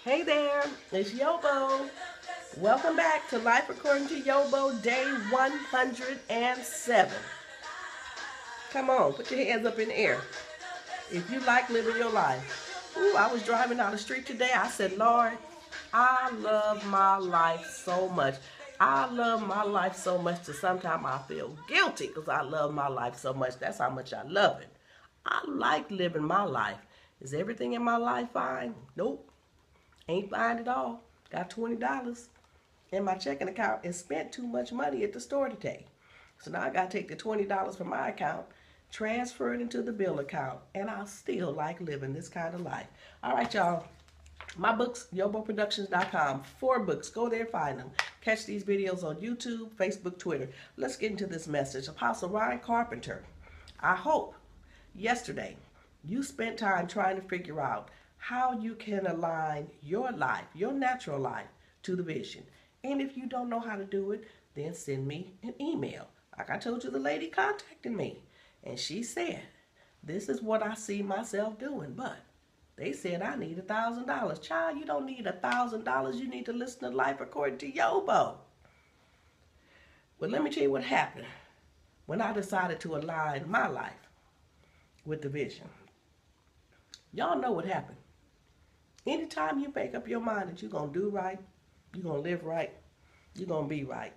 Hey there, it's YoBo. Welcome back to Life According to YoBo, day 107. Come on, put your hands up in the air if you like living your life. Ooh, I was driving down the street today. I said, Lord, I love my life so much. I love my life so much that sometimes I feel guilty because I love my life so much. That's how much I love it. I like living my life. Is everything in my life fine? Nope. Ain't fine at all. Got $20 in my checking account and spent too much money at the store today. So now I got to take the $20 from my account, transfer it into the bill account, and I still like living this kind of life. All right, y'all. My books, YoBoProductions.com. 4 books. Go there, find them. Catch these videos on YouTube, Facebook, Twitter. Let's get into this message. Apostle Ryan Carpenter. I hope yesterday you spent time trying to figure out how you can align your life, your natural life, to the vision. And if you don't know how to do it, then send me an email. Like I told you, the lady contacted me, and she said, this is what I see myself doing, but they said I need $1,000. Child, you don't need $1,000. You need to listen to Life According to YoBo. Well, let me tell you what happened when I decided to align my life with the vision. Y'all know what happened. Anytime you make up your mind that you're going to do right, you're going to live right, you're going to be right,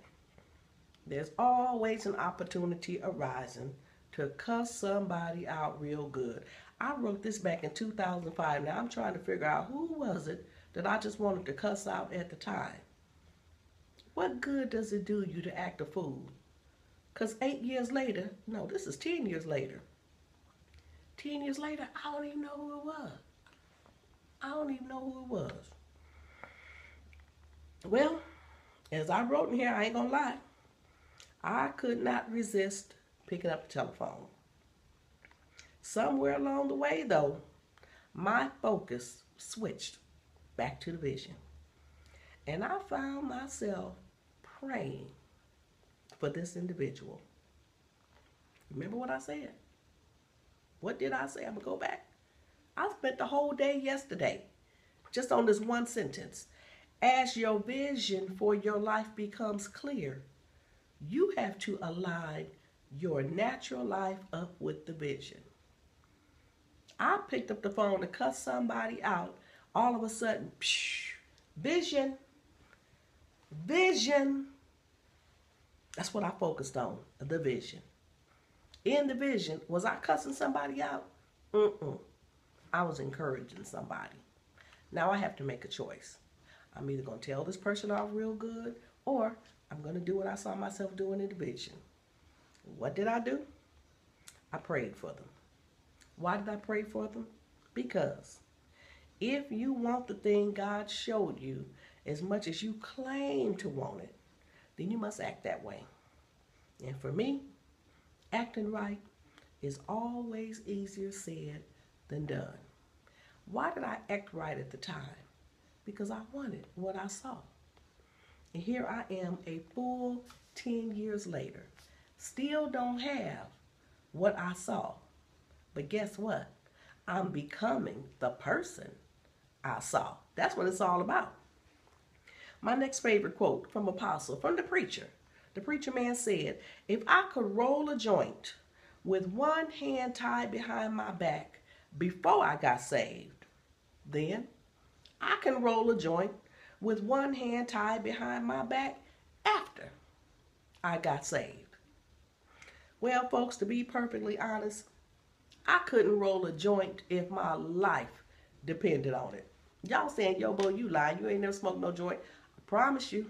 there's always an opportunity arising to cuss somebody out real good. I wrote this back in 2005. Now I'm trying to figure out who was it that I just wanted to cuss out at the time. What good does it do you to act a fool? Because 8 years later, no, this is 10 years later. 10 years later, I don't even know who it was. I don't even know who it was. Well, as I wrote in here, I ain't gonna lie, I could not resist picking up the telephone. Somewhere along the way, though, my focus switched back to the vision. And I found myself praying for this individual. Remember what I said? What did I say? I'm gonna go back. I spent the whole day yesterday just on this one sentence. As your vision for your life becomes clear, you have to align your natural life up with the vision. I picked up the phone to cuss somebody out. All of a sudden, psh, vision. That's what I focused on, the vision. In the vision, was I cussing somebody out? I was encouraging somebody. Now I have to make a choice. I'm either going to tell this person off real good, or I'm going to do what I saw myself doing in the vision. What did I do? I prayed for them. Why did I pray for them? Because if you want the thing God showed you as much as you claim to want it, then you must act that way. And for me, acting right is always easier said than done. Why did I act right at the time? Because I wanted what I saw. And here I am a full 10 years later. Still don't have what I saw. But guess what? I'm becoming the person I saw. That's what it's all about. My next favorite quote from Apostle, from the preacher. The preacher man said, if I could roll a joint with one hand tied behind my back before I got saved, then I can roll a joint with one hand tied behind my back after I got saved. Well, folks, to be perfectly honest, I couldn't roll a joint if my life depended on it. Y'all saying, YoBo, you lying. You ain't never smoked no joint. I promise you.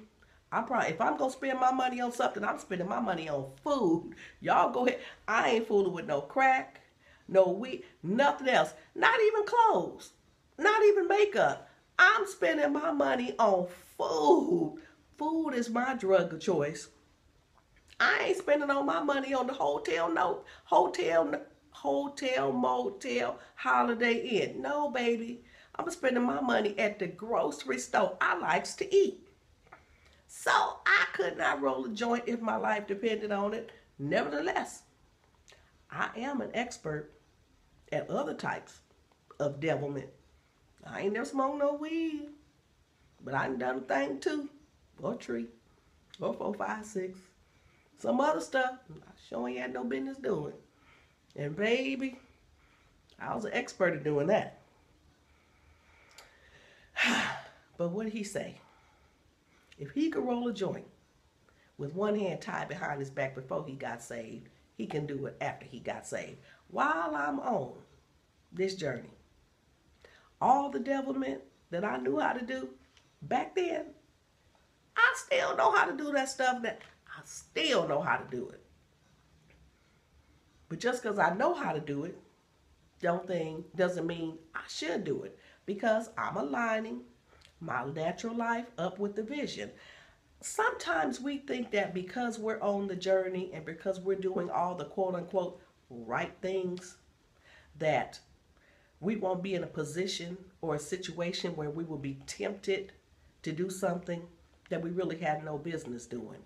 If I'm going to spend my money on something, I'm spending my money on food. Y'all go ahead. I ain't fooling with no crack, no weed, nothing else. Not even clothes. Not even makeup. I'm spending my money on food. Food is my drug of choice. I ain't spending all my money on the hotel, motel, Holiday Inn. No, baby. I'm spending my money at the grocery store. I likes to eat. So I could not roll a joint if my life depended on it. Nevertheless, I am an expert at other types of devilment. I ain't never smoked no weed. But I done a thing 2 or 3 or 4, 5, 6. Some other stuff I sure ain't had no business doing. And baby, I was an expert at doing that. But what did he say? If he could roll a joint with one hand tied behind his back before he got saved, he can do it after he got saved. While I'm on this journey, all the devilment that I knew how to do back then, I still know how to do that stuff. That I still know how to do it. But just because I know how to do it, doesn't mean I should do it, because I'm aligning my natural life up with the vision. Sometimes we think that because we're on the journey and because we're doing all the quote-unquote right things, that we won't be in a position or a situation where we will be tempted to do something that we really had no business doing.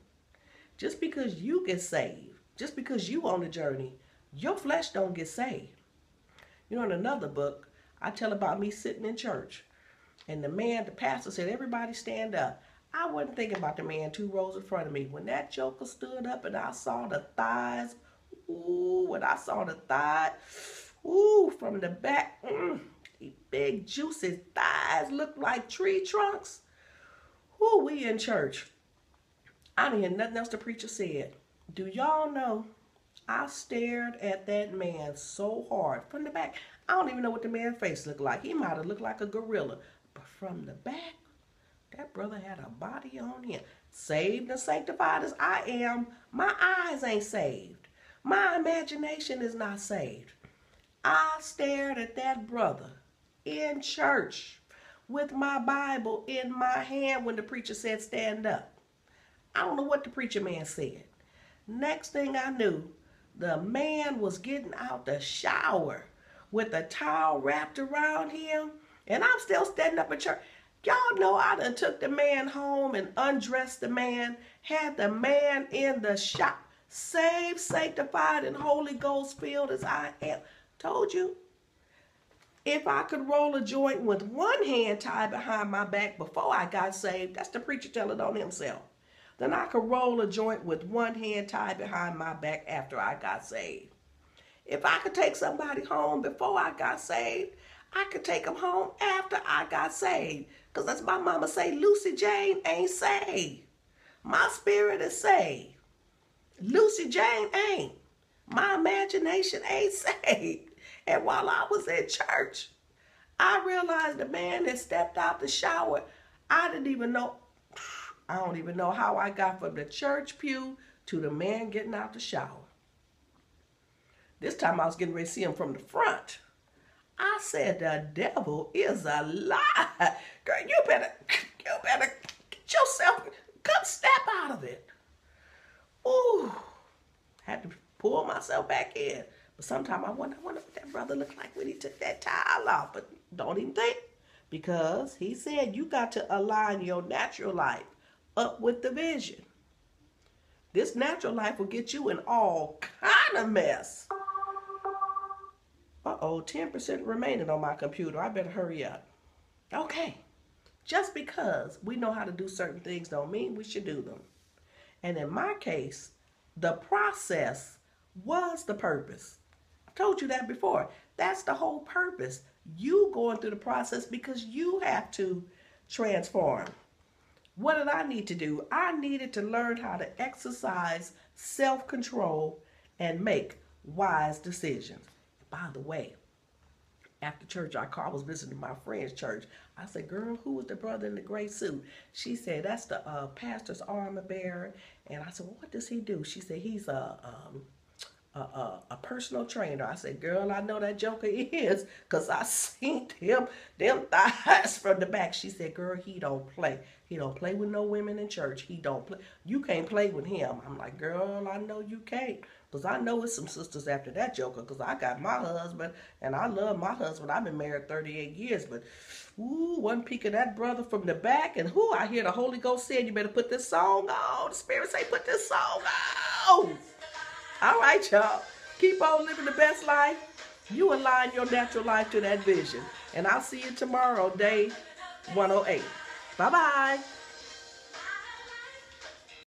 Just because you get saved, just because you on the journey, your flesh don't get saved. You know, in another book, I tell about me sitting in church, and the pastor said, everybody stand up. I wasn't thinking about the man 2 rows in front of me. When that joker stood up and I saw the thighs, ooh, when I saw the thigh, ooh, from the back, the big juicy thighs looked like tree trunks. Ooh, we in church. I didn't hear nothing else the preacher said. Do y'all know, I stared at that man so hard from the back. I don't even know what the man's face looked like. He might have looked like a gorilla. But from the back, that brother had a body on him. Saved and sanctified as I am, my eyes ain't saved. My imagination is not saved. I stared at that brother in church with my Bible in my hand when the preacher said stand up. I don't know what the preacher man said. Next thing I knew, the man was getting out the shower with a towel wrapped around him, and I'm still standing up in church. Y'all know I done took the man home and undressed the man, had the man in the shop, saved, sanctified, and Holy Ghost filled as I am. Told you, if I could roll a joint with one hand tied behind my back before I got saved, that's the preacher telling on himself, then I could roll a joint with one hand tied behind my back after I got saved. If I could take somebody home before I got saved, I could take them home after I got saved. Because that's my mama say, Lucy Jane ain't saved. My spirit is saved. Lucy Jane ain't. My imagination ain't saved. And while I was in church, I realized the man that stepped out the shower, I don't even know how I got from the church pew to the man getting out the shower. This time I was getting ready to see him from the front. I said, the devil is a lie. Girl, you better get yourself, come step out of it. Ooh, had to pull myself back in. But sometimes I wonder what that brother looked like when he took that towel off. But don't even think, because he said you got to align your natural life up with the vision. This natural life will get you in all kind of mess. Uh-oh, 10% remaining on my computer. I better hurry up. Okay. Just because we know how to do certain things don't mean we should do them. And in my case, the process was the purpose. I told you that before. That's the whole purpose. You going through the process because you have to transform. What did I need to do? I needed to learn how to exercise self-control and make wise decisions. By the way, after church, I was visiting my friend's church. I said, girl, who was the brother in the gray suit? She said, that's the pastor's armor bearer. And I said, well, what does he do? She said, he's a personal trainer. I said, girl, I know that joker is, because I seen them thighs from the back. She said, girl, he don't play. He don't play with no women in church. He don't play. You can't play with him. I'm like, girl, I know you can't. Because I know it's some sisters after that joker, because I got my husband, and I love my husband. I've been married 38 years, but ooh, one peek of that brother from the back, and whoo, I hear the Holy Ghost saying, you better put this song on. The Spirit say, put this song on. All right, y'all. Keep on living the best life. You align your natural life to that vision. And I'll see you tomorrow, day 108. Bye-bye.